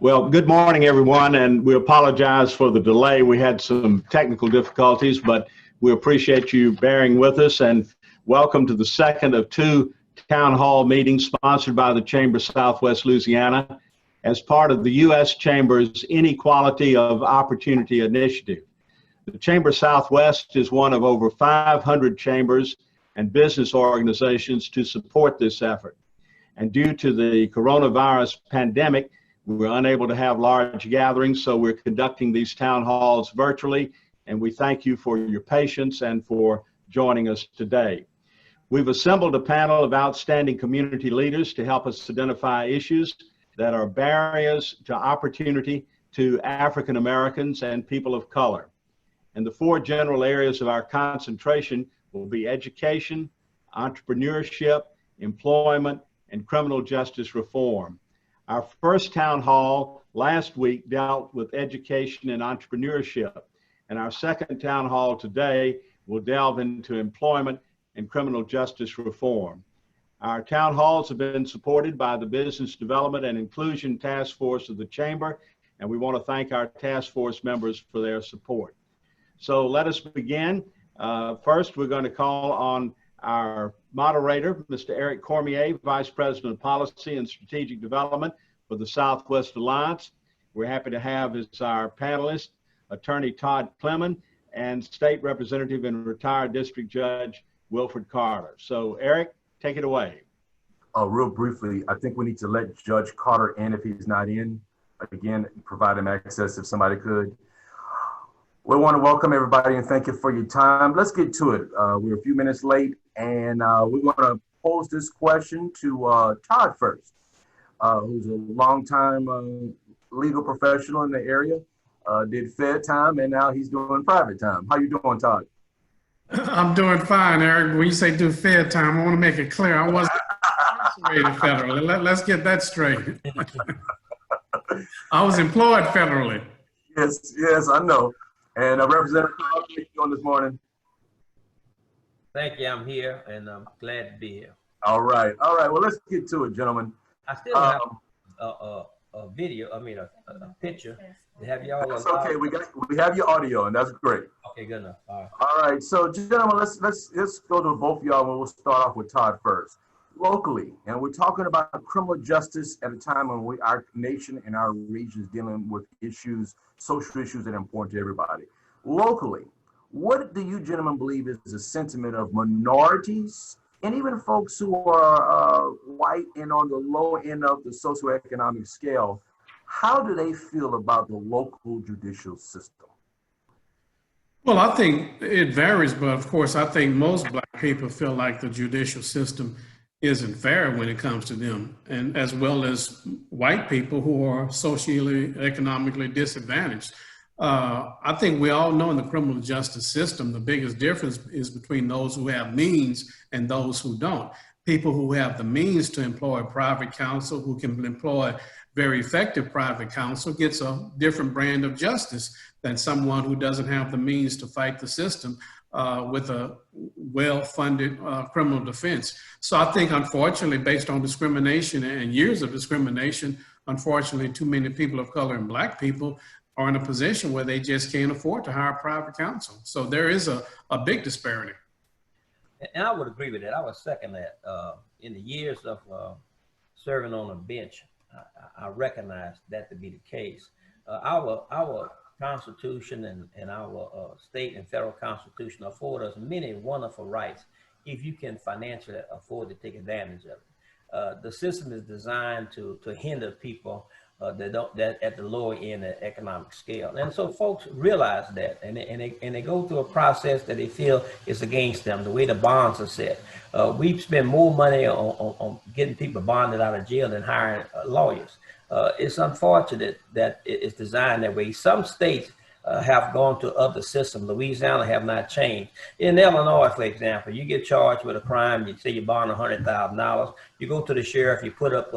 Well, good morning, everyone, and we apologize for the delay. We had some technical difficulties, but we appreciate you bearing with us, and welcome to the second of two town hall meetings sponsored by the Chamber Southwest Louisiana as part of the U.S. Chamber's Inequality of Opportunity Initiative. The Chamber Southwest is one of over 500 chambers and business organizations to support this effort. And due to the coronavirus pandemic, we're unable to have large gatherings, so we're conducting these town halls virtually, and we thank you for your patience and for joining us today. We've assembled a panel of outstanding community leaders to help us identify issues that are barriers to opportunity to African Americans and people of color. And the four general areas of our concentration will be education, entrepreneurship, employment, and criminal justice reform. Our first town hall last week dealt with education and entrepreneurship, and our second town hall today will delve into employment and criminal justice reform. Our town halls have been supported by the Business Development and Inclusion Task Force of the Chamber, and we want to thank our task force members for their support. So let us begin. First, we're going to call on our moderator, Mr. Eric Cormier, Vice President of Policy and Strategic Development for the Southwest Alliance. We're happy to have as our panelist, Attorney Todd Clemon and State Representative and retired District Judge Wilfred Carter. So Eric, take it away. Real briefly, I think we need to let Judge Carter in if he's not in. Again, provide him access if somebody could. We want to welcome everybody and thank you for your time. Let's get to it. We're a few minutes late, and we want to pose this question to Todd first, who's a longtime legal professional in the area, did Fed time, and now he's doing private time. How you doing, Todd? I'm doing fine, Eric. When you say do Fed time, I want to make it clear I wasn't incarcerated federally. Let's get that straight. I was employed federally. Yes, I know. And Representative, how are you doing this morning? Thank you. I'm here, and I'm glad to be here. All right. Well, let's get to it, gentlemen. I still have a video. I mean, a picture. To have y'all. That's okay. We have your audio, and that's great. Okay, good enough. All right. So, gentlemen, let's go to both of y'all, and we'll start off with Todd first. Locally, and we're talking about criminal justice at a time when our nation and our region is dealing with social issues that are important to everybody. Locally, what do you gentlemen believe is the sentiment of minorities and even folks who are white and on the low end of the socioeconomic scale? How do they feel about the local judicial system? Well, I think it varies, but of course, I think most Black people feel like the judicial system isn't fair when it comes to them, and as well as white people who are socially, economically disadvantaged. I think we all know in the criminal justice system, the biggest difference is between those who have means and those who don't. People who have the means to employ private counsel, who can employ very effective private counsel, gets a different brand of justice than someone who doesn't have the means to fight the system with a well-funded criminal defense. So I think, unfortunately, based on discrimination and years of discrimination, unfortunately, too many people of color and Black people are in a position where they just can't afford to hire private counsel. So there is a big disparity. And I would agree with that. I would second that. In the years of serving on a bench, I recognize that to be the case. Our Constitution and our state and federal Constitution afford us many wonderful rights if you can financially afford to take advantage of it. The system is designed to hinder people that at the lower end of the economic scale, and so folks realize that, and they go through a process that they feel is against them. The way the bonds are set, we spend more money on getting people bonded out of jail than hiring lawyers. It's unfortunate that it's designed that way. Some states have gone to other systems. Louisiana have not changed. In Illinois, for example, you get charged with a crime, you say you bond $100,000, you go to the sheriff, you put up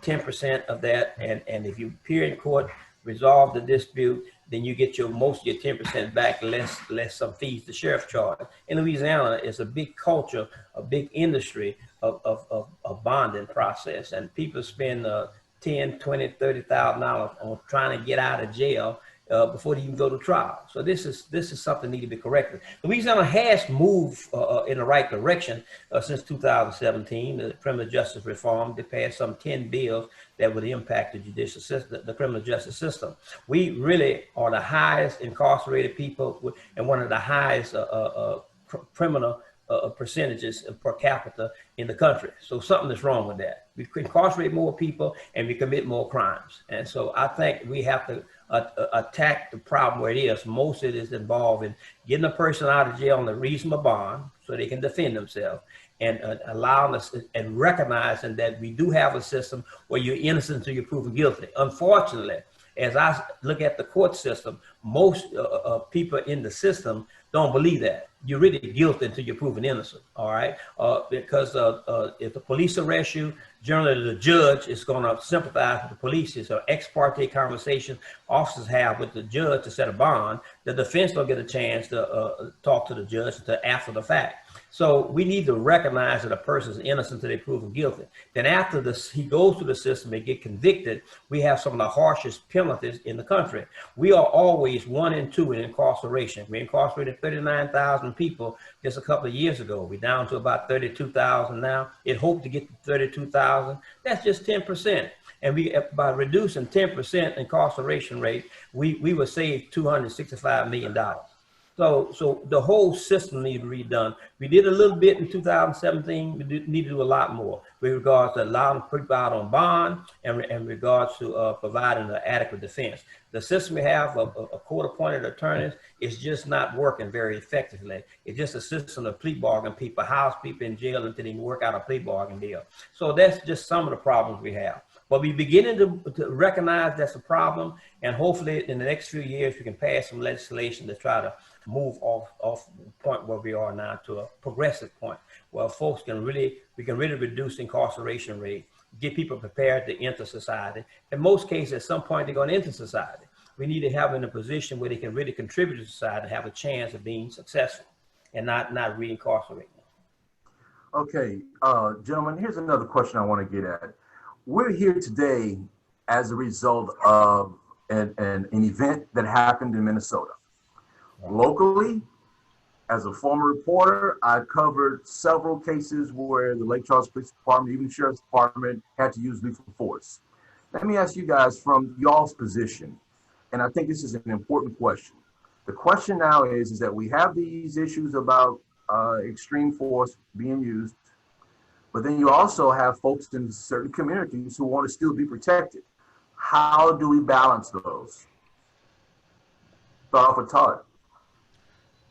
10% of that, and if you appear in court, resolve the dispute, then you get most of your 10% back, less some fees the sheriff charge. In Louisiana, it's a big culture, a big industry of bonding process, and people spend 10, 20, $30,000 on trying to get out of jail before they even go to trial. So this is something that need to be corrected. Louisiana has moved in the right direction since 2017. The criminal justice reform, they passed some 10 bills that would impact the judicial system, the criminal justice system. We really are the highest incarcerated people and one of the highest criminal percentages per capita in the country. So something is wrong with that. We incarcerate more people and we commit more crimes. And so I think we have to attack the problem where it is. Most of it is involved in getting a person out of jail on a reasonable bond so they can defend themselves, and allowing us and recognizing that we do have a system where you're innocent until you're proven guilty. Unfortunately, as I look at the court system, most people in the system don't believe that. You're really guilty until you're proven innocent, all right? Because if the police arrest you, generally the judge is going to sympathize with the police. It's an ex parte conversation officers have with the judge to set a bond. The defense don't get a chance to talk to the judge until after the fact. So we need to recognize that a person is innocent until they're proven guilty. Then after this, he goes through the system and get convicted. We have some of the harshest penalties in the country. We are always 1 and 2 in incarceration. We incarcerated 39,000 people just a couple of years ago. We're down to about 32,000 now. It hoped to get to 32,000. That's just 10%. And we, by reducing 10% incarceration rate, we would save $265 million. So the whole system needs to be redone. We did a little bit in 2017. We need to do a lot more with regards to allowing people out on bond and in regards to providing an adequate defense. The system we have of court-appointed attorneys is just not working very effectively. It's just a system of plea bargain people, house people in jail until they can work out a plea bargain deal. So that's just some of the problems we have. But we're beginning to recognize that's a problem, and hopefully in the next few years we can pass some legislation to try to move off the point where we are now to a progressive point where folks can really, we can really reduce incarceration rate, get people prepared to enter society. In most cases, at some point they're going to enter society. We need to have them in a position where they can really contribute to society and have a chance of being successful and not re-incarcerating them. Okay, gentlemen, here's another question I want to get at. We're here today as a result of an event that happened in Minnesota. Locally, as a former reporter, I covered several cases where the Lake Charles Police Department, even the Sheriff's Department, had to use lethal force. Let me ask you guys from y'all's position, and I think this is an important question. The question now is that we have these issues about extreme force being used, but then you also have folks in certain communities who want to still be protected. How do we balance those? Start off with Todd.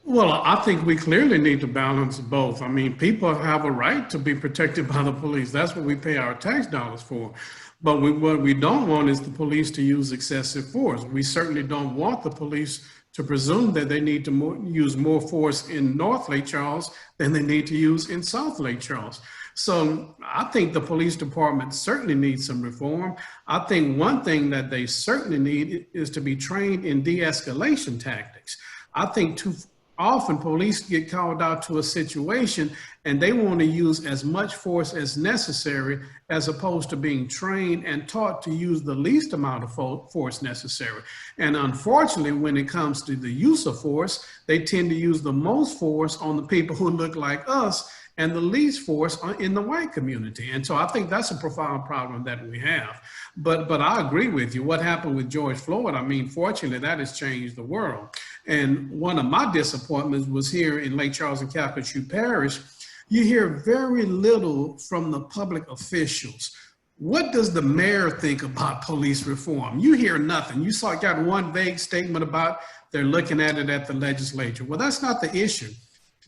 Well, I think we clearly need to balance both. I mean, people have a right to be protected by the police. That's what we pay our tax dollars for. But what we don't want is the police to use excessive force. We certainly don't want the police to presume that they need to use more force in North Lake Charles than they need to use in South Lake Charles. So I think the police department certainly needs some reform. I think one thing that they certainly need is to be trained in de-escalation tactics. I think too often police get called out to a situation and they want to use as much force as necessary as opposed to being trained and taught to use the least amount of force necessary. And unfortunately, when it comes to the use of force, they tend to use the most force on the people who look like us and the least force in the white community. And so I think that's a profound problem that we have. But I agree with you. What happened with George Floyd, I mean, fortunately, that has changed the world. And one of my disappointments was here in Lake Charles and Calcasieu Parish. You hear very little from the public officials. What does the mayor think about police reform? You hear nothing. You got one vague statement about they're looking at it at the legislature. Well, that's not the issue.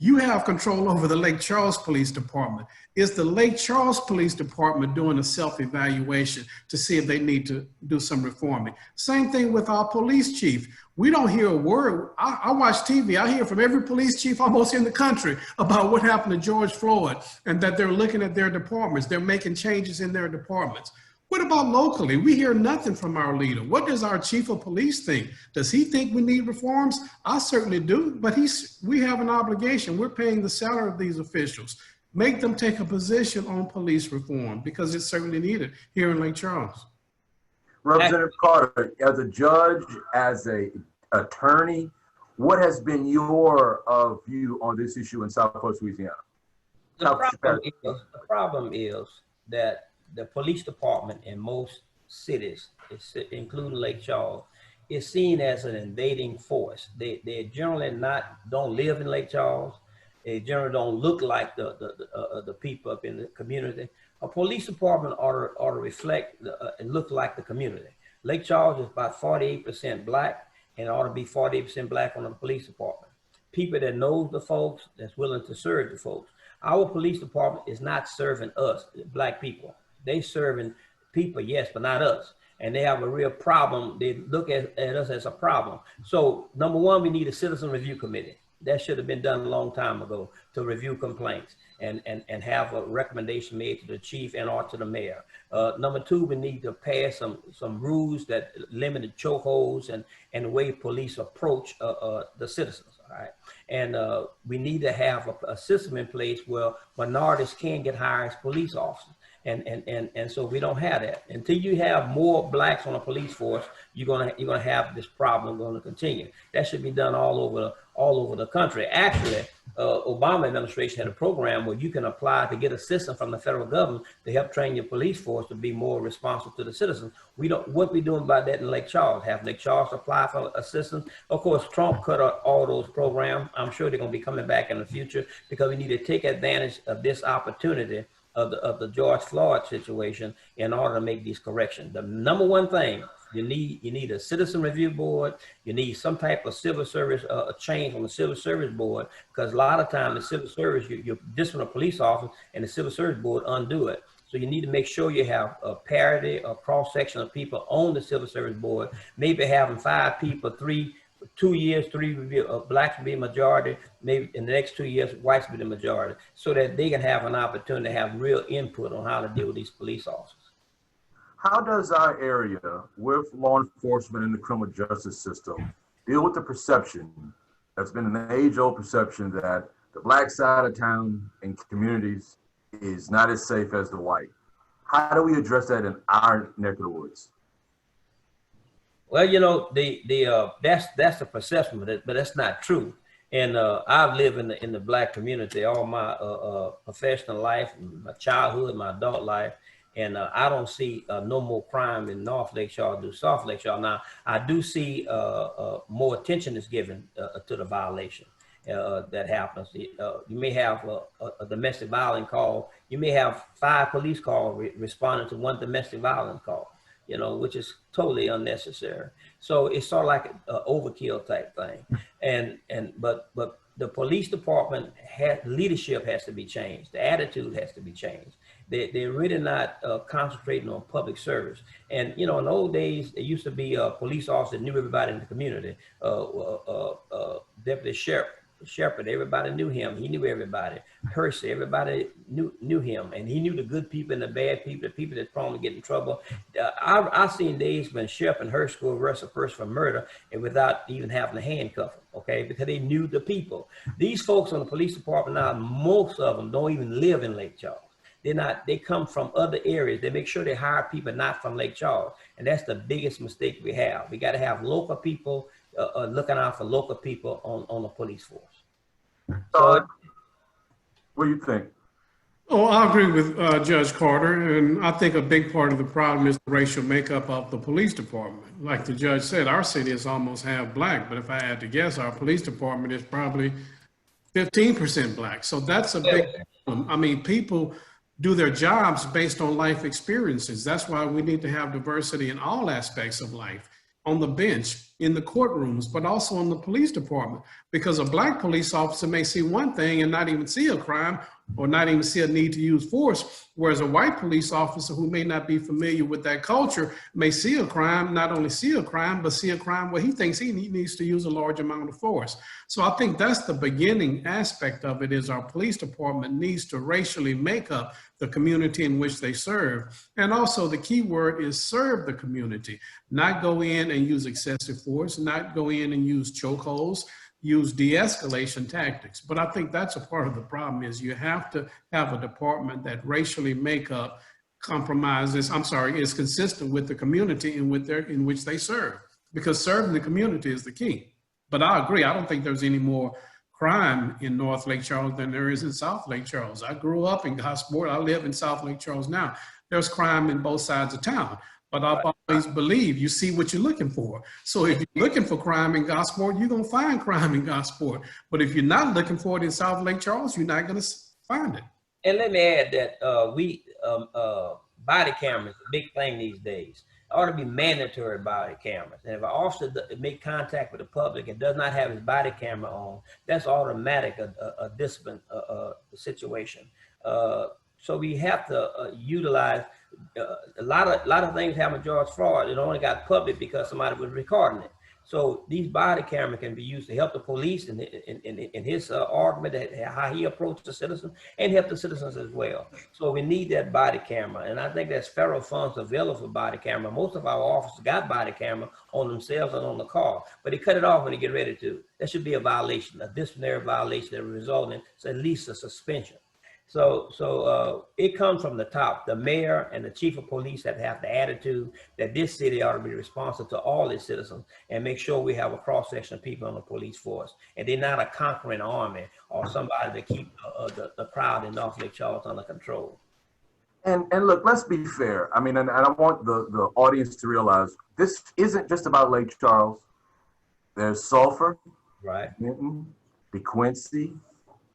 You have control over the Lake Charles Police Department. Is the Lake Charles Police Department doing a self-evaluation to see if they need to do some reforming? Same thing with our police chief. We don't hear a word. I watch TV. I hear from every police chief almost in the country about what happened to George Floyd and that they're looking at their departments. They're making changes in their departments. What about locally? We hear nothing from our leader. What does our chief of police think? Does he think we need reforms? I certainly do, but we have an obligation. We're paying the salary of these officials. Make them take a position on police reform because it's certainly needed here in Lake Charles. Representative Carter, as a judge, as a attorney, what has been your view on this issue in Southwest Louisiana? The problem is that the police department in most cities, including Lake Charles, is seen as an invading force. They generally don't live in Lake Charles. They generally don't look like the people up in the community. A police department ought to reflect and look like the community. Lake Charles is about 48% black, and it ought to be 48% black on the police department. People that knows the folks, that's willing to serve the folks. Our police department is not serving us, black people. They serving people, yes, but not us. And they have a real problem. They look at us as a problem. So number one, we need a citizen review committee. That should have been done a long time ago to review complaints and have a recommendation made to the chief and or to the mayor. Number two, we need to pass some rules that limit the chokeholds and the way police approach the citizens. All right. And we need to have a system in place where minorities can get hired as police officers. And so we don't have that. Until you have more blacks on a police force, you're gonna have this problem going to continue. That should be done all over the country. Actually, Obama administration had a program where you can apply to get assistance from the federal government to help train your police force to be more responsive to the citizens. What we doing about that in Lake Charles? Have Lake Charles apply for assistance? Of course, Trump cut out all those programs. I'm sure they're gonna be coming back in the future because we need to take advantage of this opportunity of the George Floyd situation in order to make these corrections. The number one thing you need a citizen review board. You need some type of civil service change on the civil service board, because a lot of times the civil service you're discipline a police officer and the civil service board undo it. So you need to make sure you have a parity, a cross section of people on the civil service board. Maybe having 5 people, 2 years, 3 blacks will be a majority. Maybe in the next 2 years, whites will be the majority, so that they can have an opportunity to have real input on how to deal with these police officers. How does our area, with law enforcement and the criminal justice system, deal with the perception that's been an age-old perception that the black side of town and communities is not as safe as the white? How do we address that in our neck of the woods? Well, you know, that's the perception, but that's not true. And I've lived in the black community all my professional life, my childhood, my adult life, and I don't see no more crime in North Lake Charles than South Lake Charles. Now, I do see more attention is given to the violation that happens. You may have a domestic violence call. You may have 5 police calls responding to 1 domestic violence call, you know, which is totally unnecessary. So it's sort of like an overkill type thing. But the police department leadership has to be changed. The attitude has to be changed. They're really not concentrating on public service. And, you know, in the old days, there used to be a police officer that knew everybody in the community. Deputy Shepherd, everybody knew him. He knew everybody. Hersey, everybody knew him. And he knew the good people and the bad people, the people that's prone to get in trouble. I've seen days when Shep and Hersey go arrest a person for murder and without even having to handcuff them, okay? Because they knew the people. These folks on the police department now, most of them don't even live in Lake Charles. They come from other areas. They make sure they hire people not from Lake Charles. And that's the biggest mistake we have. We got to have local people looking out for local people on the police force. So, what do you think? Oh, I agree with Judge Carter, and I think a big part of the problem is the racial makeup of the police department. Like the judge said, our city is almost half black, but if I had to guess, our police department is probably 15% black. So that's a big problem. I mean, people do their jobs based on life experiences. That's why we need to have diversity in all aspects of life, on the bench, in the courtrooms, but also in the police department, because a black police officer may see one thing and not even see a crime or not even see a need to use force, whereas a white police officer who may not be familiar with that culture may see a crime, not only see a crime, but see a crime where he thinks he needs to use a large amount of force. So I think that's the beginning aspect of it, is our police department needs to racially make up the community in which they serve. And also the key word is serve the community, not go in and use excessive force, not go in and use chokeholds, use de-escalation tactics. But I think that's a part of the problem, is you have to have a department that racially make up is consistent with the community in which they serve, because serving the community is the key. But I agree, I don't think there's any more crime in North Lake Charles than there is in South Lake Charles. I grew up in Gosport. I live in South Lake Charles now. There's crime in both sides of town. But I've always believed you see what you're looking for. So if you're looking for crime in Gosport, you're going to find crime in Gosport. But if you're not looking for it in South Lake Charles, you're not going to find it. And let me add that body cameras is a big thing these days. It ought to be mandatory body cameras. And if an officer make contact with the public and does not have his body camera on, that's automatic a discipline situation. So we have to utilize a lot of things happen. George Floyd, it only got public because somebody was recording it. So these body cameras can be used to help the police in his argument that how he approached the citizens, and help the citizens as well. So we need that body camera, and I think there's federal funds available for body camera. Most of our officers got body camera on themselves and on the car, but they cut it off when they get ready to. That should be a violation, a disciplinary violation that will result in at least a suspension. So it comes from the top. The mayor and the chief of police have the attitude that this city ought to be responsive to all its citizens and make sure we have a cross section of people on the police force, and they're not a conquering army or somebody to keep the crowd in North Lake Charles under control. And look, let's be fair. I mean, and I want the audience to realize this isn't just about Lake Charles. There's Sulphur, right? Benton, DeQuincy,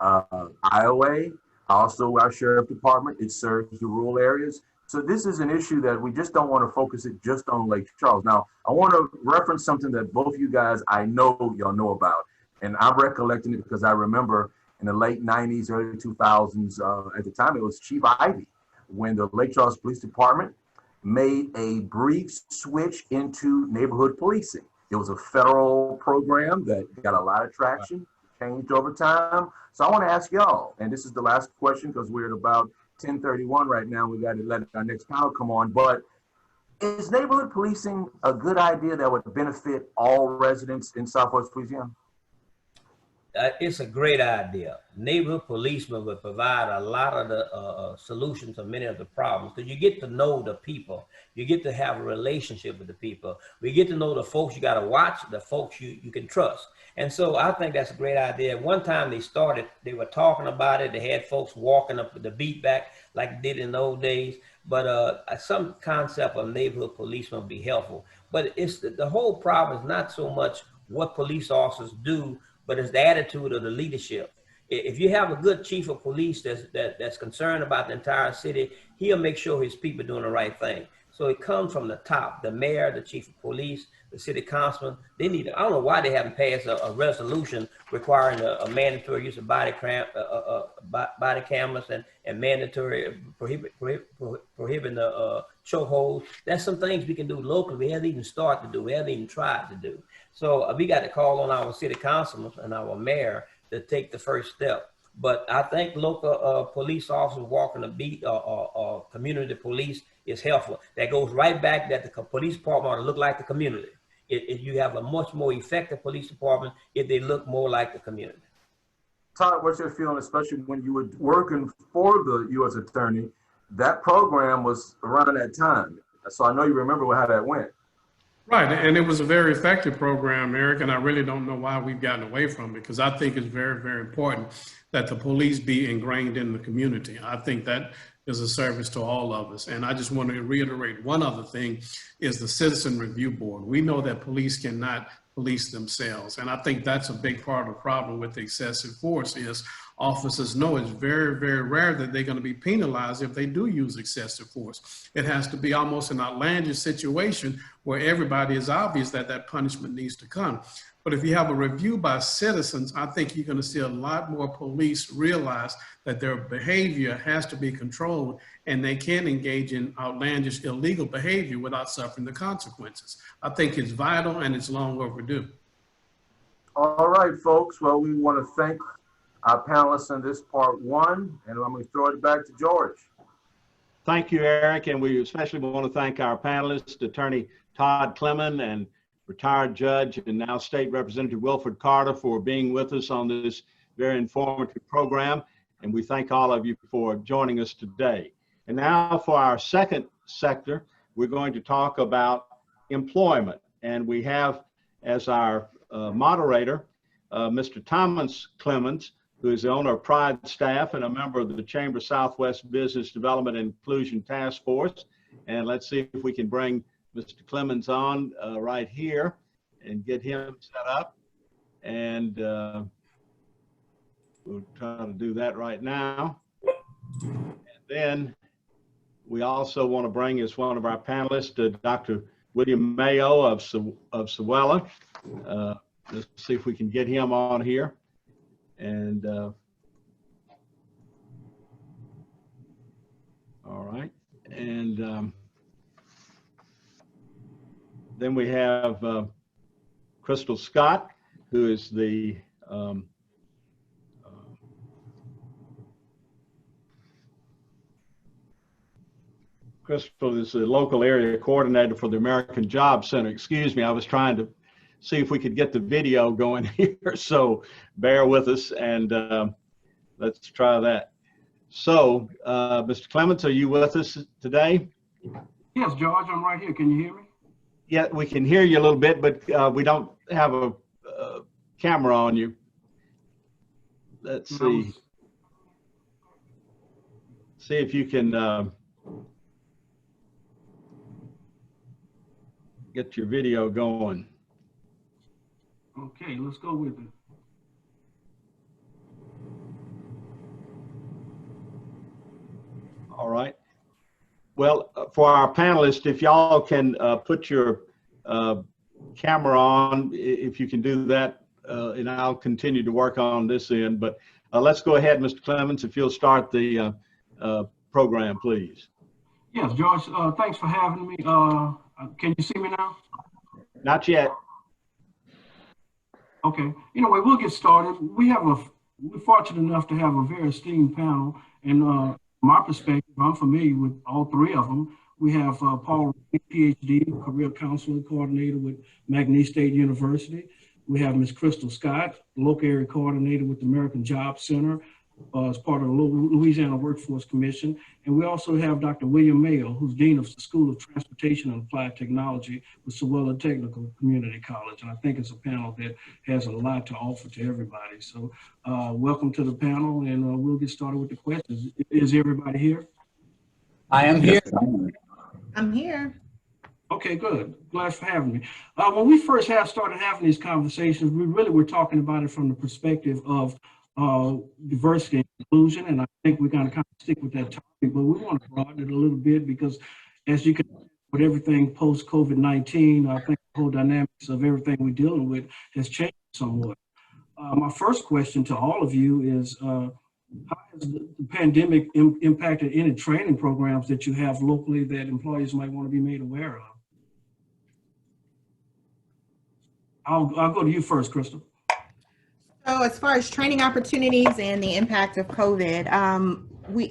Iowa. Also, our sheriff department, it serves the rural areas. So this is an issue that we just don't want to focus it just on Lake Charles. Now, I want to reference something that both you guys, I know y'all know about, and I'm recollecting it because I remember in the late 90s, early 2000s, at the time it was Chief Ivey, when the Lake Charles Police Department made a brief switch into neighborhood policing. It was a federal program that got a lot of traction, changed over time. So I want to ask y'all, and this is the last question because we're at about 10:31 right now. We got to let our next panel come on. But is neighborhood policing a good idea that would benefit all residents in Southwest Louisiana? It's a great idea. Neighborhood policemen would provide a lot of the solutions to many of the problems, because you get to know the people. You get to have a relationship with the people. We get to know the folks you got to watch, the folks you can trust. And so I think that's a great idea. One time they started, they were talking about it. They had folks walking up with the beat back like they did in the old days. But some concept of neighborhood policemen would be helpful. But it's the whole problem is not so much what police officers do, but it's the attitude of the leadership. If you have a good chief of police that's concerned about the entire city, he'll make sure his people are doing the right thing. So it comes from the top, the mayor, the chief of police, the city councilman. They need, I don't know why they haven't passed a resolution requiring a mandatory use of body cameras and mandatory prohibiting the chokeholds. That's some things we can do locally. We haven't even started to do. We haven't even tried to do. So we got to call on our city councilman and our mayor to take the first step. But I think local police officers walking the beat or community police is helpful. That goes right back that the police department ought to look like the community. If you have a much more effective police department, if they look more like the community. Todd, what's your feeling, especially when you were working for the U.S. Attorney? That program was around that time. So I know you remember how that went. Right, and it was a very effective program, Eric, and I really don't know why we've gotten away from it, because I think it's very, very important that the police be ingrained in the community. I think that is a service to all of us. And I just want to reiterate one other thing is the Citizen Review Board. We know that police cannot police themselves. And I think that's a big part of the problem with the excessive force is officers know it's very, very rare that they're going to be penalized if they do use excessive force. It has to be almost an outlandish situation where everybody is obvious that that punishment needs to come. But if you have a review by citizens, I think you're going to see a lot more police realize that their behavior has to be controlled and they can't engage in outlandish illegal behavior without suffering the consequences. I think it's vital and it's long overdue. All right, folks. Well, we want to thank our panelists in this part one, and I'm going to throw it back to George. Thank you, Eric. And we especially want to thank our panelists, Attorney Todd Clemon and retired judge and now State Representative Wilford Carter, for being with us on this very informative program. And we thank all of you for joining us today. And now for our second sector, we're going to talk about employment. And we have as our moderator, Mr. Thomas Clemens, who is the owner of Pride Staff and a member of the Chamber Southwest Business Development and Inclusion Task Force. And let's see if we can bring Mr. Clemens on right here and get him set up. And we'll try to do that right now. And then we also want to bring as one of our panelists, Dr. William Mayo of Sewella. Let's see if we can get him on here. And all right. And then we have Crystal Scott, who is the Crystal is the local area coordinator for the American Job Center. Excuse me, I was trying to see if we could get the video going here, so bear with us and let's try that. So, Mr. Clements, are you with us today? Yes, George, I'm right here. Can you hear me? Yeah, we can hear you a little bit, but we don't have a camera on you. Let's see. See if you can get your video going. Okay, let's go with it. All right. Well, for our panelists, if y'all can put your camera on, if you can do that, and I'll continue to work on this end. But let's go ahead, Mr. Clemens, if you'll start the program, please. Yes, George, thanks for having me. Can you see me now? Not yet. Okay. Anyway, we'll get started. We're fortunate enough to have a very esteemed panel. And from my perspective, I'm familiar with all three of them. We have Paul, PhD, Career Counseling Coordinator with McNeese State University. We have Ms. Crystal Scott, Local Area Coordinator with the American Job Center as part of the Louisiana Workforce Commission. And we also have Dr. William Mayo, who's Dean of the School of Transportation and Applied Technology with Sewella Technical Community College. And I think it's a panel that has a lot to offer to everybody. So welcome to the panel, and we'll get started with the questions. Is everybody here? I am here. I'm here. Okay, good. Glad for having me. When we first started having these conversations, we really were talking about it from the perspective of diversity and inclusion, and I think we're going to kind of stick with that topic, but we want to broaden it a little bit because, as you can see, with everything post-COVID-19, I think the whole dynamics of everything we're dealing with has changed somewhat. My first question to all of you is, how has the pandemic impacted any training programs that you have locally that employees might want to be made aware of? I'll go to you first, Crystal. So as far as training opportunities and the impact of COVID,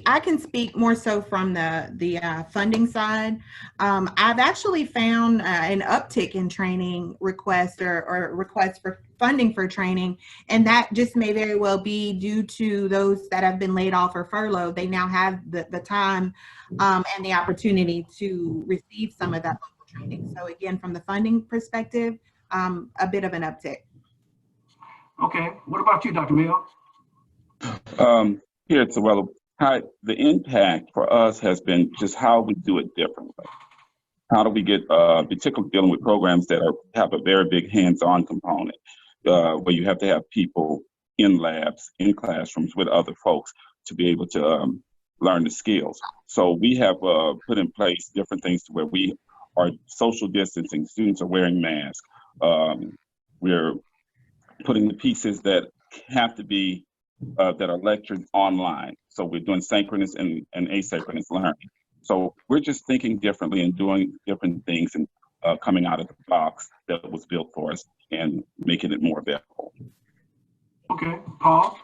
I can speak more so from the funding side. I've actually found an uptick in training requests or requests for funding for training, and that just may very well be due to those that have been laid off or furloughed. They now have the time and the opportunity to receive some of that local training. So again, from the funding perspective, a bit of an uptick. Okay, what about you, Dr. Mayo? Here at Sewella, the impact for us has been just how we do it differently. How do we get, particularly dealing with programs that have a very big hands-on component, where you have to have people in labs, in classrooms with other folks to be able to learn the skills. So we have put in place different things to where we are social distancing, students are wearing masks. We're putting the pieces that have to be, that are lectured online. So we're doing synchronous and asynchronous learning. So we're just thinking differently and doing different things and coming out of the box that was built for us and making it more available. Okay, Paul?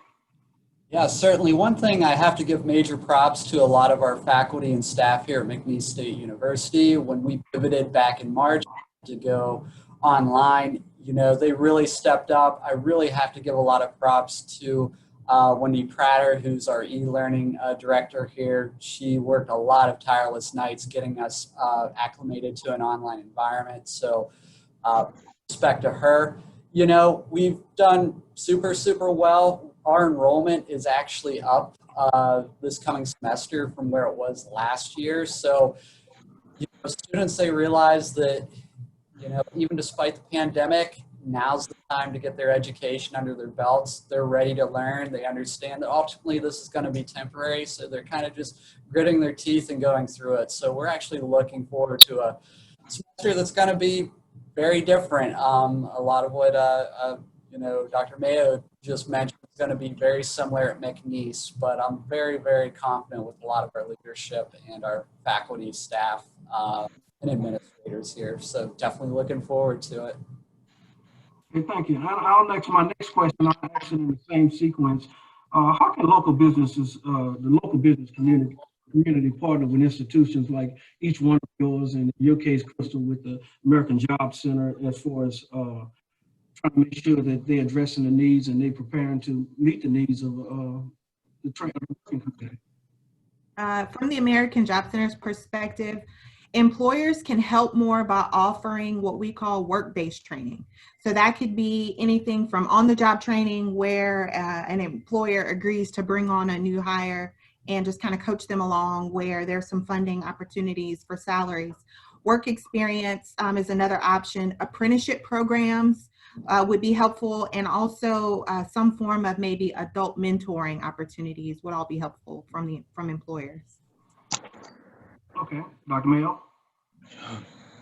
Yeah, certainly. One thing I have to give major props to a lot of our faculty and staff here at McNeese State University. When we pivoted back in March to go online, you know, they really stepped up. I really have to give a lot of props to Wendy Prater, who's our e-learning director here, she worked a lot of tireless nights getting us acclimated to an online environment. So respect to her. You know, we've done super, super well. Our enrollment is actually up this coming semester from where it was last year. So, you know, students, they realize that, you know, even despite the pandemic, now's the time to get their education under their belts. They're ready to learn. They understand that ultimately this is going to be temporary. So they're kind of just gritting their teeth and going through it. So we're actually looking forward to a semester that's going to be very different. A lot of what, you know, Dr. Mayo just mentioned is going to be very similar at McNeese, but I'm very, very confident with a lot of our leadership and our faculty, staff, and administrators here. So definitely looking forward to it. Okay, thank you. My next question, I'll ask it in the same sequence. How can local businesses, the local business community partner with institutions like each one of yours, and in your case, Crystal, with the American Job Center, as far as trying to make sure that they're addressing the needs and they're preparing to meet the needs of the training community? From the American Job Center's perspective, employers can help more by offering what we call work-based training. So that could be anything from on-the-job training where an employer agrees to bring on a new hire and just kind of coach them along, where there's some funding opportunities for salaries. Work experience is another option. Apprenticeship programs would be helpful, and also some form of maybe adult mentoring opportunities would all be helpful from employers. Okay, Dr. Mayo.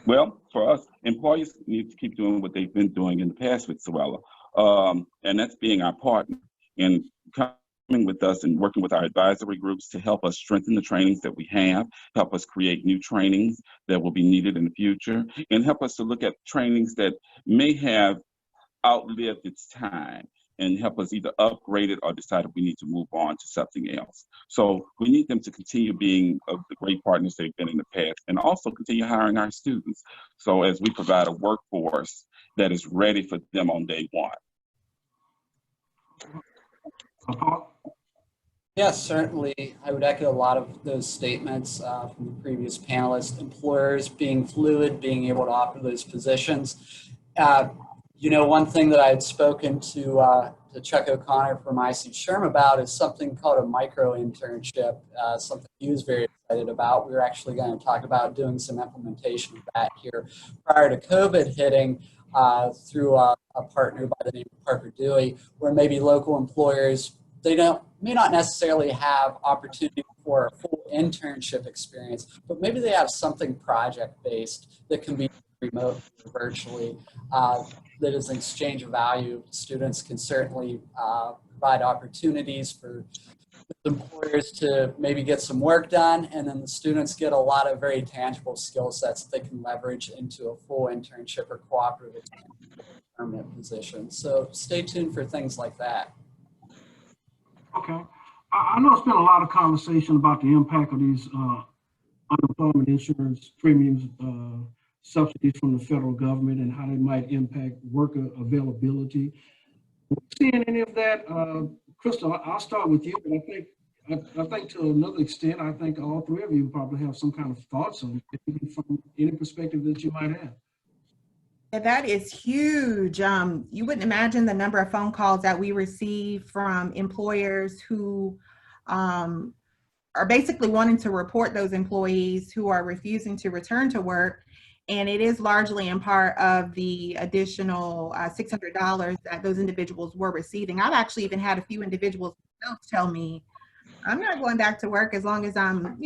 Well, for us, employees need to keep doing what they've been doing in the past with Sorella, and that's being our partner and coming with us and working with our advisory groups to help us strengthen the trainings that we have, help us create new trainings that will be needed in the future, and help us to look at trainings that may have outlived its time, and help us either upgrade it or decide if we need to move on to something else. So we need them to continue being the great partners they've been in the past, and also continue hiring our students. So as we provide a workforce that is ready for them on day one. Yes, certainly. I would echo a lot of those statements from the previous panelists. Employers being fluid, being able to offer those positions. You know, one thing that I had spoken to Chuck O'Connor from IC Sherm about is something called a micro internship, something he was very excited about. We were actually going to talk about doing some implementation of that here prior to COVID hitting through a partner by the name of Parker Dewey, where maybe local employers, they may not necessarily have opportunity for a full internship experience, but maybe they have something project-based that can be remote or virtually. That is an exchange of value. Students can certainly provide opportunities for employers to maybe get some work done, and then the students get a lot of very tangible skill sets that they can leverage into a full internship or cooperative permanent position. So stay tuned for things like that. Okay. I know it's been a lot of conversation about the impact of these unemployment insurance premiums, subsidies from the federal government, and how they might impact worker availability. Seeing any of that, Crystal, I'll start with you. But I think to another extent, I think all three of you probably have some kind of thoughts on it from any perspective that you might have. Yeah, that is huge. You wouldn't imagine the number of phone calls that we receive from employers who are basically wanting to report those employees who are refusing to return to work. And it is largely in part of the additional $600 that those individuals were receiving. I've actually even had a few individuals tell me, I'm not going back to work as long as I'm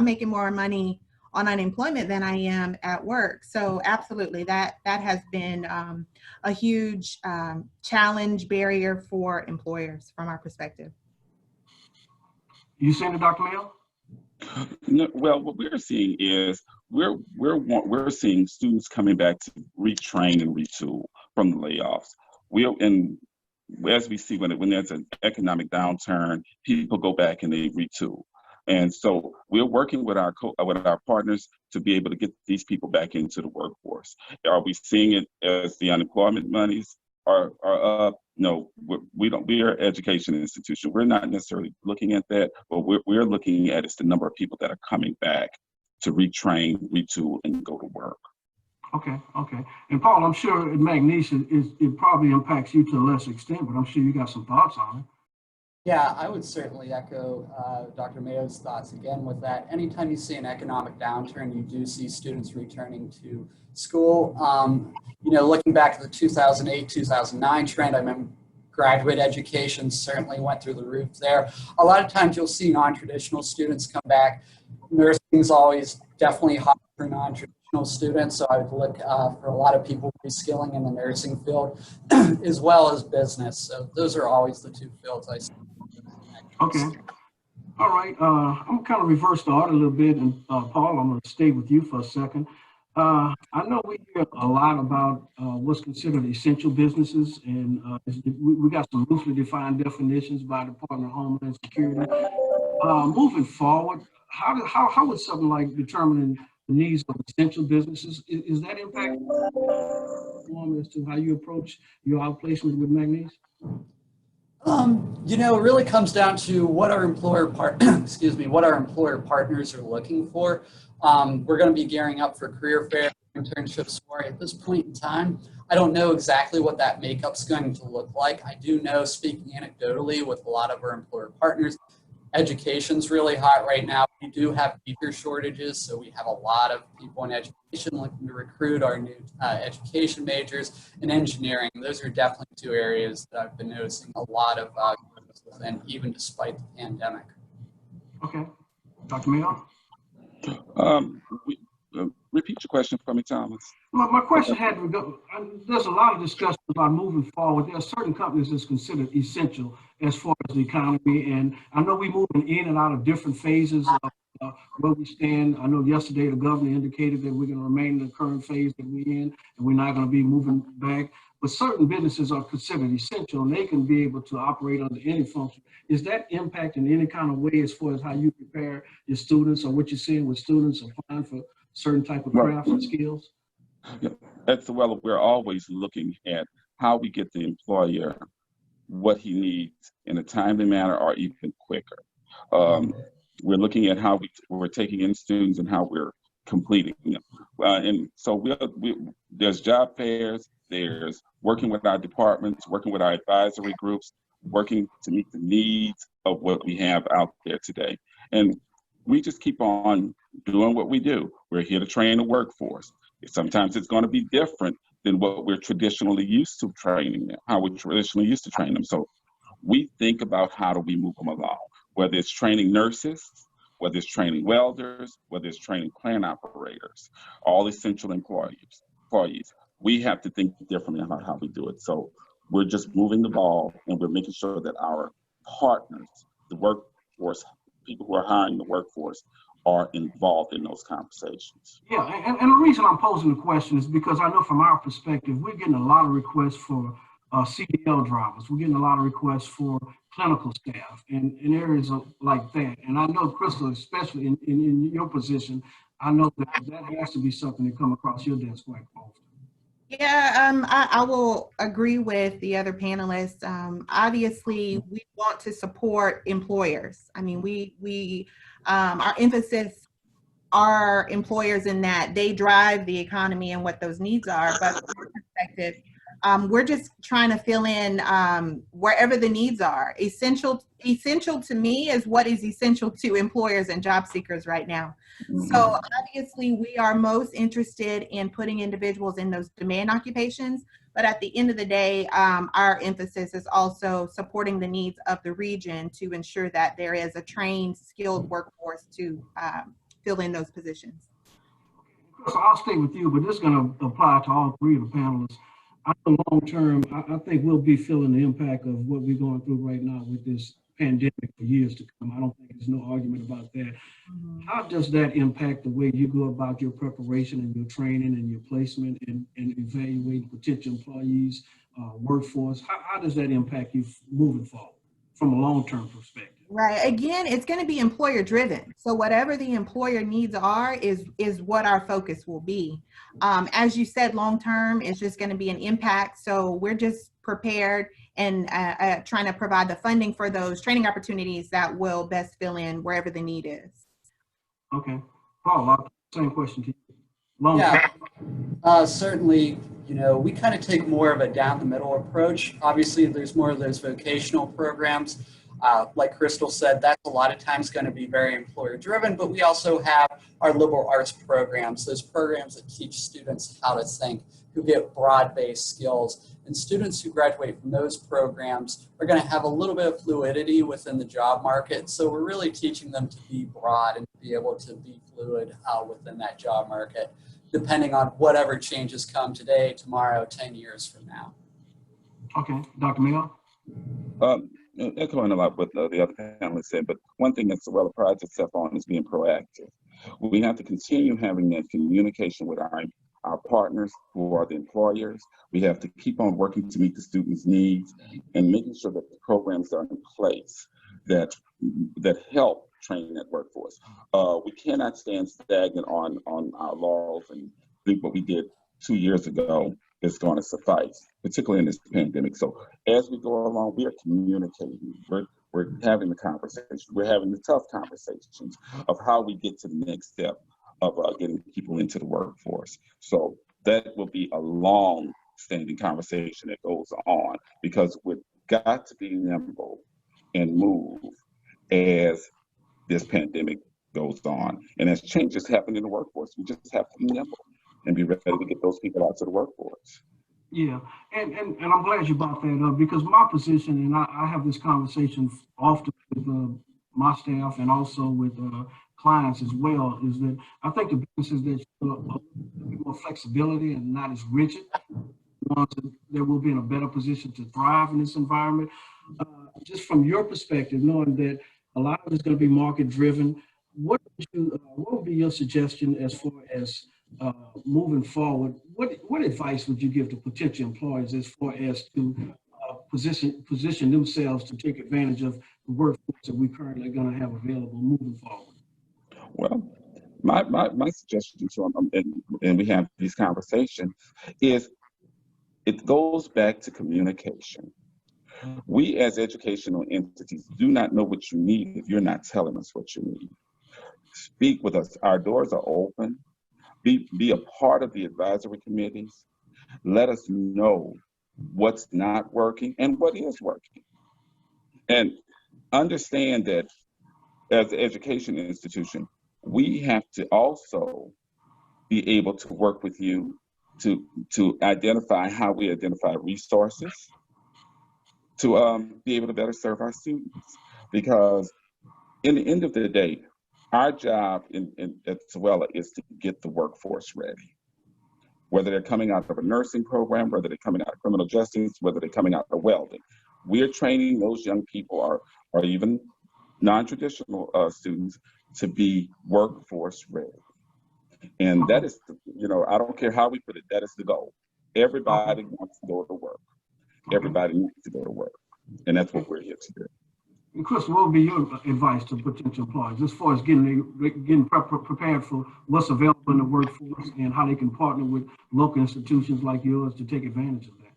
making more money on unemployment than I am at work. So absolutely, that has been a huge challenge, barrier for employers from our perspective. You saying it, Dr. Mayo? No, well, what we're seeing is we're seeing students coming back to retrain and retool from the layoffs. And as we see when there's an economic downturn, people go back and they retool. And so we're working with our partners to be able to get these people back into the workforce. Are we seeing it as the unemployment monies? are up. No, we are an education institution. We're not necessarily looking at that, but we're looking at is the number of people that are coming back to retrain, retool, and go to work. Okay, okay. And Paul, I'm sure at McNeese it probably impacts you to a lesser extent, but I'm sure you got some thoughts on it. Yeah, I would certainly echo Dr. Mayo's thoughts again with that. Anytime you see an economic downturn, you do see students returning to school. You know, looking back at the 2008, 2009 trend, I remember graduate education certainly went through the roof there. A lot of times you'll see non-traditional students come back. Nursing is always definitely hot for non-traditional students, so I would look for a lot of people reskilling in the nursing field as well as business. So those are always the two fields I see. Okay. All right. I'm gonna kind of reverse the order a little bit, and Paul, I'm gonna stay with you for a second. I know we hear a lot about what's considered essential businesses, and we got some loosely defined definitions by the Department of Homeland Security. Moving forward, how would something like determining the needs of essential businesses is that impacting as to how you approach your outplacement with McNeese? You know, it really comes down to what our what our employer partners are looking for. We're going to be gearing up for career fair internships for at this point in time. I don't know exactly what that makeup's going to look like. I do know, speaking anecdotally with a lot of our employer partners, education's really hot right now. We do have teacher shortages, so we have a lot of people in education looking to recruit our new education majors and engineering. Those are definitely two areas that I've been noticing a lot of growth within, even despite the pandemic. Okay, Dr. Mayo? Repeat your question for me, Thomas. My question had to go, there's a lot of discussion about moving forward. There are certain companies that's considered essential as far as the economy. And I know we're moving in and out of different phases of where we stand. I know yesterday the governor indicated that we're going to remain in the current phase that we're in, and we're not going to be moving back. But certain businesses are considered essential, and they can be able to operate under any function. Is that impacting any kind of way as far as how you prepare your students, or what you're seeing with students applying for certain type of crafts and skills? Yeah. Well, we're always looking at how we get the employer what he needs in a timely manner or even quicker. We're looking at how we're taking in students and how we're completing them. And so there's job fairs, there's working with our departments, working with our advisory groups, working to meet the needs of what we have out there today. And we just keep on doing what we do. We're here to train the workforce. Sometimes it's going to be different than what we're traditionally used to training them, how we traditionally used to train them. So we think about how do we move them along, whether it's training nurses, whether it's training welders, whether it's training plant operators, all essential employees. We have to think differently about how we do it. So we're just moving the ball, and we're making sure that our partners, the workforce, people who are hiring the workforce, are involved in those conversations. Yeah, and the reason I'm posing the question is because I know from our perspective, we're getting a lot of requests for CDL drivers. We're getting a lot of requests for clinical staff and areas like that. And I know, Crystal, especially in your position, I know that has to be something that come across your desk quite often. Yeah, I will agree with the other panelists. Obviously, we want to support employers. I mean, our emphasis are employers in that they drive the economy and what those needs are. But from our perspective, we're just trying to fill in wherever the needs are. Essential to me is what is essential to employers and job seekers right now. So obviously we are most interested in putting individuals in those demand occupations, but at the end of the day, our emphasis is also supporting the needs of the region to ensure that there is a trained, skilled workforce to fill in those positions. So I'll stay with you, but this is going to apply to all three of the panelists. I know long term, I think we'll be feeling the impact of what we're going through right now with this pandemic for years to come. I don't think there's no argument about that. How does that impact the way you go about your preparation and your training and your placement and evaluating potential employees, workforce? How does that impact you moving forward from a long-term perspective. Right. Again, it's going to be employer driven. So whatever the employer needs are is what our focus will be. As you said, long term, it's just going to be an impact. So we're just prepared and trying to provide the funding for those training opportunities that will best fill in wherever the need is. Okay. Paul, same question to you. Long term. Yeah, certainly, you know, we kind of take more of a down the middle approach. Obviously, there's more of those vocational programs. Like Crystal said, that's a lot of times going to be very employer driven, but we also have our liberal arts programs, those programs that teach students how to think, who get broad-based skills. And students who graduate from those programs are going to have a little bit of fluidity within the job market. So we're really teaching them to be broad and to be able to be fluid within that job market, depending on whatever changes come today, tomorrow, 10 years from now. Okay, Dr. Mayo? Echoing a lot what the other panelists said, but one thing that Sorella prides itself on is being proactive. We have to continue having that communication with our partners who are the employers. We have to keep on working to meet the students' needs and making sure that the programs are in place that help train that workforce. We cannot stand stagnant on our laurels and think what we did 2 years ago is going to suffice, particularly in this pandemic. So as we go along, we are communicating. We're having the conversation. We're having the tough conversations of how we get to the next step of getting people into the workforce. So that will be a long-standing conversation that goes on, because we've got to be nimble and move as this pandemic goes on. And as changes happen in the workforce, we just have to be nimble and be ready to get those people out to the workforce. Yeah, and I'm glad you brought that up, because my position, and I have this conversation often with my staff and also with clients as well, is that I think the businesses that show more flexibility and not as rigid, there will be in a better position to thrive in this environment. Just from your perspective, knowing that a lot of it's going to be market driven, what would be your suggestion as far as moving forward? What advice would you give to potential employers as far as to position themselves to take advantage of the workforce that we currently are going to have available moving forward? Well, my suggestion to them, and we have these conversations, is it goes back to communication. We as educational entities do not know what you need if you're not telling us what you need. Speak with us. Our doors are open. Be a part of the advisory committees. Let us know what's not working and what is working. And understand that as an education institution, we have to also be able to work with you to identify how we identify resources to be able to better serve our students. Because in the end of the day, our job at Sorella is to get the workforce ready. Whether they're coming out of a nursing program, whether they're coming out of criminal justice, whether they're coming out of welding, we're training those young people or even non-traditional students to be workforce ready. And that is, I don't care how we put it, that is the goal. Everybody wants to go to work. Everybody needs to go to work. And that's what we're here to do. And Chris, what would be your advice to potential employers as far as getting prepared for what's available in the workforce and how they can partner with local institutions like yours to take advantage of that?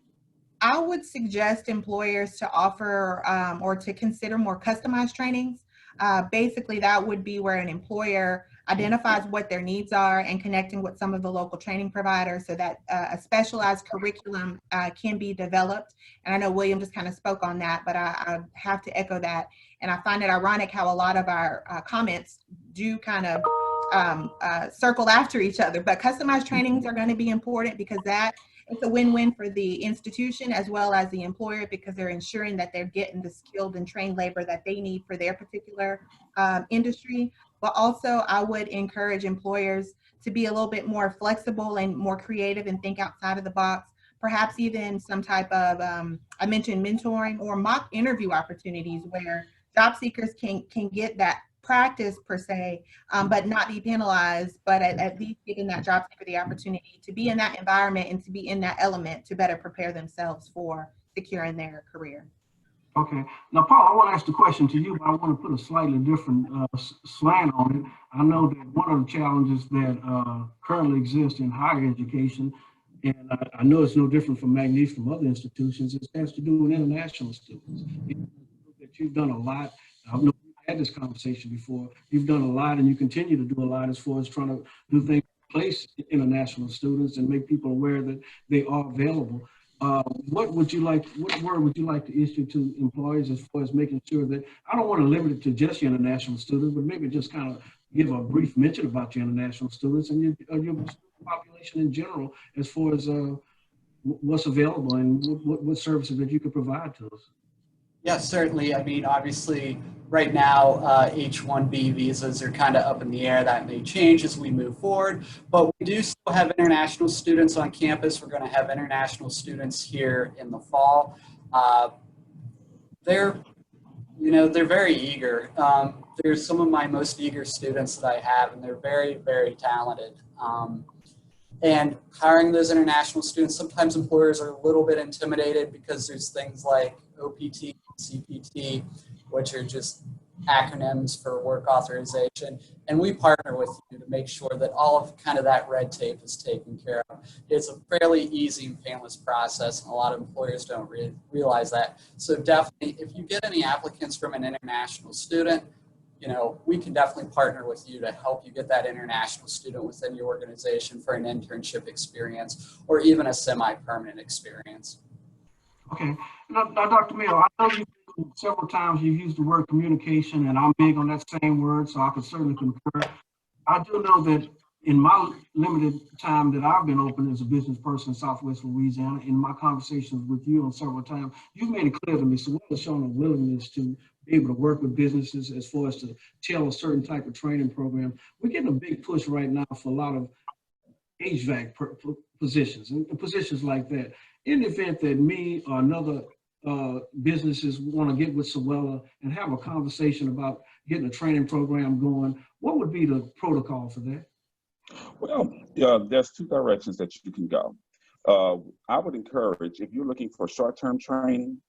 I would suggest employers to offer or to consider more customized trainings. Basically, that would be where an employer identifies what their needs are and connecting with some of the local training providers so that a specialized curriculum can be developed. And I know William just kind of spoke on that, but I have to echo that. And I find it ironic how a lot of our comments do kind of circle after each other, but customized trainings are going to be important because it's a win-win for the institution as well as the employer, because they're ensuring that they're getting the skilled and trained labor that they need for their particular industry. But also I would encourage employers to be a little bit more flexible and more creative and think outside of the box, perhaps even some type of, I mentioned mentoring or mock interview opportunities where job seekers can get that practice per se, but not be penalized, but at least giving that job seeker the opportunity to be in that environment and to be in that element to better prepare themselves for securing their career. Okay. Now, Paul, I want to ask the question to you, but I want to put a slightly different slant on it. I know that one of the challenges that currently exist in higher education, and I know it's no different from Magnife from other institutions, it has to do with international students. That you've done a lot. I know we've had this conversation before. You've done a lot, and you continue to do a lot as far as trying to do things to place international students and make people aware that they are available. What word would you like to issue to employers as far as making sure that, I don't want to limit it to just your international students, but maybe just kind of give a brief mention about your international students and your population in general as far as what's available and what services that you could provide to us? Yes, certainly. I mean, obviously, right now, H-1B visas are kind of up in the air. That may change as we move forward, but we do still have international students on campus. We're going to have international students here in the fall. They're very eager. They're some of my most eager students that I have, and they're very, very talented. And hiring those international students, sometimes employers are a little bit intimidated because there's things like OPT, CPT, which are just acronyms for work authorization. And we partner with you to make sure that all of kind of that red tape is taken care of. It's a fairly easy and painless process, and a lot of employers don't realize that. So definitely, if you get any applicants from an international student, we can definitely partner with you to help you get that international student within your organization for an internship experience or even a semi-permanent experience. Okay. Now, Dr. Mill, I know several times you've used the word communication, and I'm big on that same word, so I can certainly concur. I do know that in my limited time that I've been open as a business person in Southwest Louisiana, in my conversations with you on several times, you've made it clear to me, so what has shown a willingness to be able to work with businesses as far as to tell a certain type of training program. We're getting a big push right now for a lot of HVAC positions and positions like that. In the event that me or another businesses want to get with Sewella and have a conversation about getting a training program going, what would be the protocol for that? Well, there's two directions that you can go. I would encourage, if you're looking for short-term training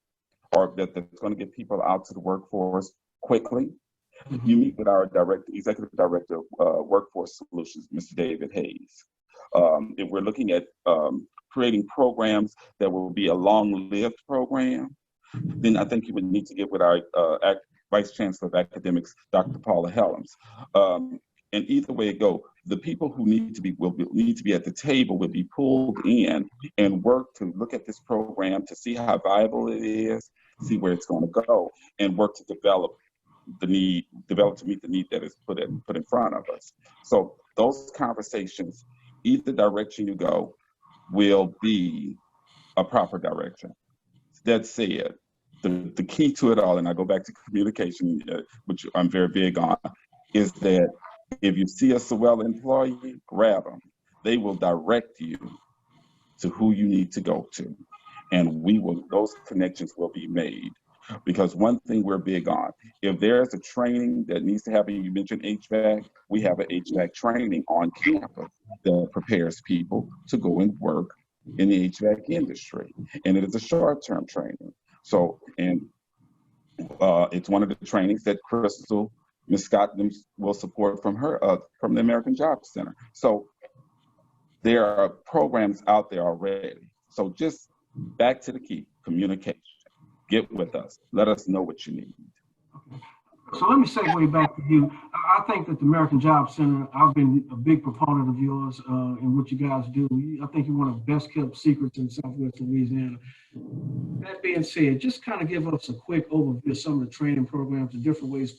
or that's going to get people out to the workforce quickly, you meet with our executive director of Workforce Solutions, Mr. David Hayes. If we're looking at creating programs that will be a long-lived program, then I think you would need to get with our Vice Chancellor of Academics, Dr. Paula Helms. And either way it go, the people who need to be at the table will be pulled in and work to look at this program to see how viable it is, see where it's going to go, and work to develop to meet the need that is put in front of us. So those conversations, either direction you go, will be a proper direction. That said, the key to it all, and I go back to communication, which I'm very big on, is that if you see a Sewella employee, grab them. They will direct you to who you need to go to, and those connections will be made. Because one thing we're big on, if there's a training that needs to happen, you mentioned HVAC, we have an HVAC training on campus that prepares people to go and work in the HVAC industry. And it is a short-term training. So, and it's one of the trainings that Ms. Scott will support from the American Jobs Center. So there are programs out there already. So just back to the key, communication. Get with us. Let us know what you need. Okay. So let me segue back to you. I think that the American Jobs Center, I've been a big proponent of yours and what you guys do. I think you're one of the best kept secrets in Southwest Louisiana. That being said, just kind of give us a quick overview of some of the training programs, the different ways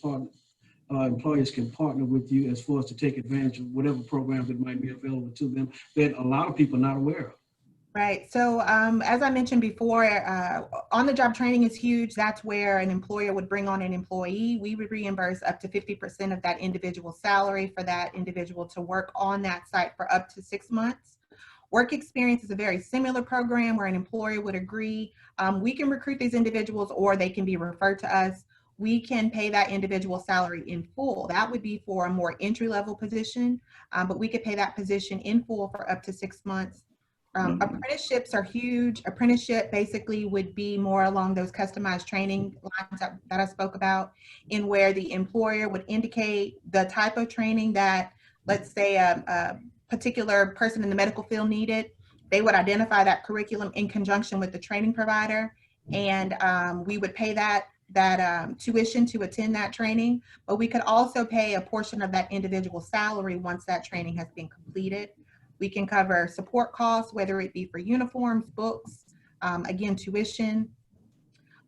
employers can partner with you as far as to take advantage of whatever programs that might be available to them that a lot of people are not aware of. Right. So as I mentioned before, on-the-job training is huge. That's where an employer would bring on an employee. We would reimburse up to 50% of that individual salary for that individual to work on that site for up to 6 months. Work experience is a very similar program where an employer would agree. We can recruit these individuals or they can be referred to us. We can pay that individual salary in full. That would be for a more entry-level position, but we could pay that position in full for up to 6 months. Apprenticeships are huge. Apprenticeship basically would be more along those customized training lines that I spoke about, in where the employer would indicate the type of training that, let's say, a particular person in the medical field needed. They would identify that curriculum in conjunction with the training provider, and we would pay that tuition to attend that training. But we could also pay a portion of that individual salary once that training has been completed. We can cover support costs, whether it be for uniforms, books, again, tuition.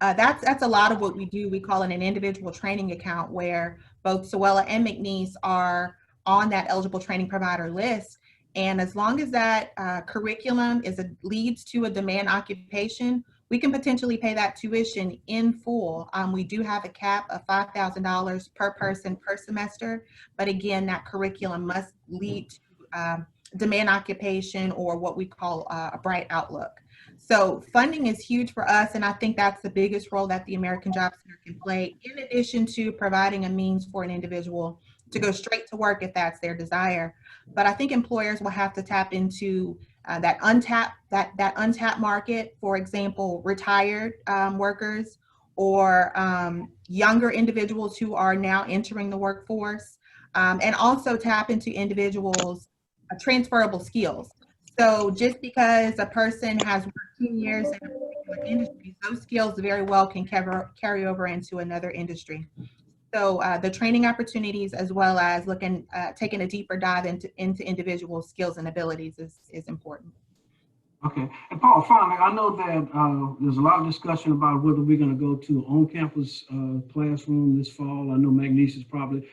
That's a lot of what we do. We call it an individual training account, where both Sewella and McNeese are on that eligible training provider list. And as long as that curriculum leads to a demand occupation, we can potentially pay that tuition in full. We do have a cap of $5,000 per person per semester, but again, that curriculum must lead to demand occupation, or what we call a bright outlook. So funding is huge for us, and I think that's the biggest role that the American Job Center can play, in addition to providing a means for an individual to go straight to work if that's their desire. But I think employers will have to tap into that untapped market. For example, retired workers, or younger individuals who are now entering the workforce, and also tap into individuals' transferable skills. So just because a person has worked 10 years in a particular industry, those skills very well can carry over into another industry. So the training opportunities, as well as taking a deeper dive into individual skills and abilities, is important. Okay. And Paul, finally, I know that there's a lot of discussion about whether we're going to go to on-campus classroom this fall. I know McNeese is probably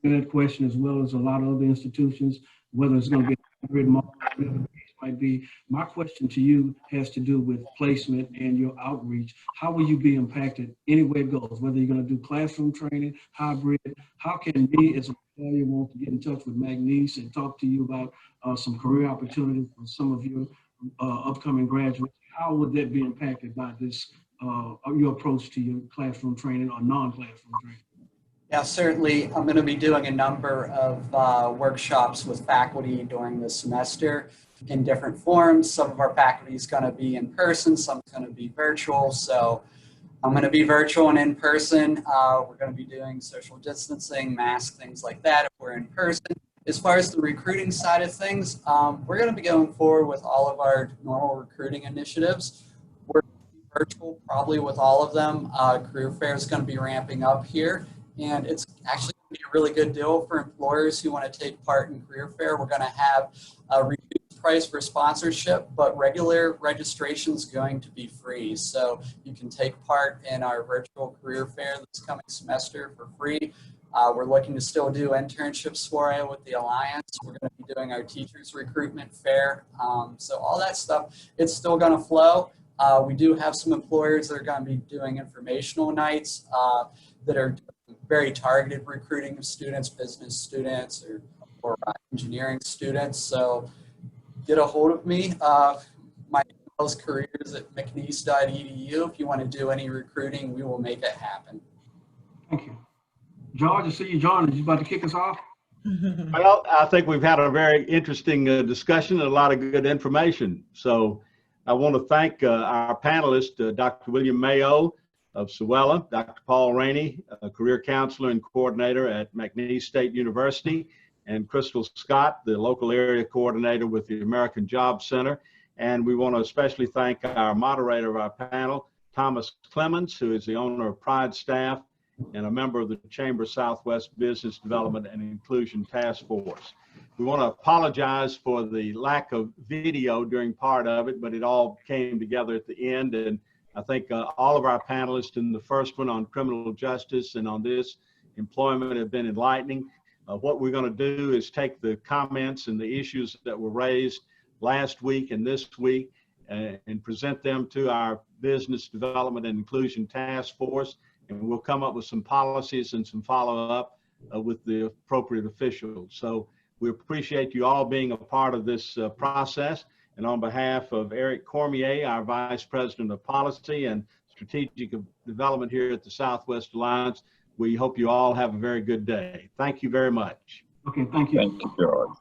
that question, as well as a lot of other institutions, whether it's going to be a hybrid model, whatever the case might be. My question to you has to do with placement and your outreach. How will you be impacted any way it goes, whether you're going to do classroom training, hybrid? How can me as an employer want to get in touch with McNeese and talk to you about some career opportunities for some of your upcoming graduates? How would that be impacted by this, your approach to your classroom training or non-classroom training? Yeah, certainly. I'm going to be doing a number of workshops with faculty during the semester in different forms. Some of our faculty is going to be in person, some is going to be virtual. So I'm going to be virtual and in person. We're going to be doing social distancing, mask, things like that if we're in person. As far as the recruiting side of things, we're going to be going forward with all of our normal recruiting initiatives. We're going to be virtual probably with all of them. Career Fair is going to be ramping up here. And it's actually going to be a really good deal for employers who want to take part in Career Fair. We're going to have a reduced price for sponsorship, but regular registration is going to be free. So you can take part in our virtual Career Fair this coming semester for free. We're looking to still do internships for you with the Alliance. We're going to be doing our teachers recruitment fair. So all that stuff, it's still going to flow. We do have some employers that are going to be doing informational nights that are very targeted recruiting of students, business students, or engineering students. So get a hold of me. My email is careers@mcneese.edu. If you want to do any recruiting, we will make it happen. Thank you. George, I see you joining. You about to kick us off? Well, I think we've had a very interesting discussion and a lot of good information. So I want to thank our panelists, Dr. William Mayo of Sewella, Dr. Paul Rainey, a career counselor and coordinator at McNeese State University, and Crystal Scott, the local area coordinator with the American Job Center. And we want to especially thank our moderator of our panel, Thomas Clemens, who is the owner of Pride Staff and a member of the Chamber Southwest Business Development and Inclusion Task Force. We want to apologize for the lack of video during part of it, but it all came together at the end. And I think all of our panelists in the first one on criminal justice and on this employment have been enlightening. What we're going to do is take the comments and the issues that were raised last week and this week and present them to our Business Development and Inclusion Task Force, and we'll come up with some policies and some follow-up with the appropriate officials. So we appreciate you all being a part of this process. And on behalf of Eric Cormier, our Vice President of Policy and Strategic Development here at the Southwest Alliance, we hope you all have a very good day. Thank you very much. Okay, thank you. Thank you, George.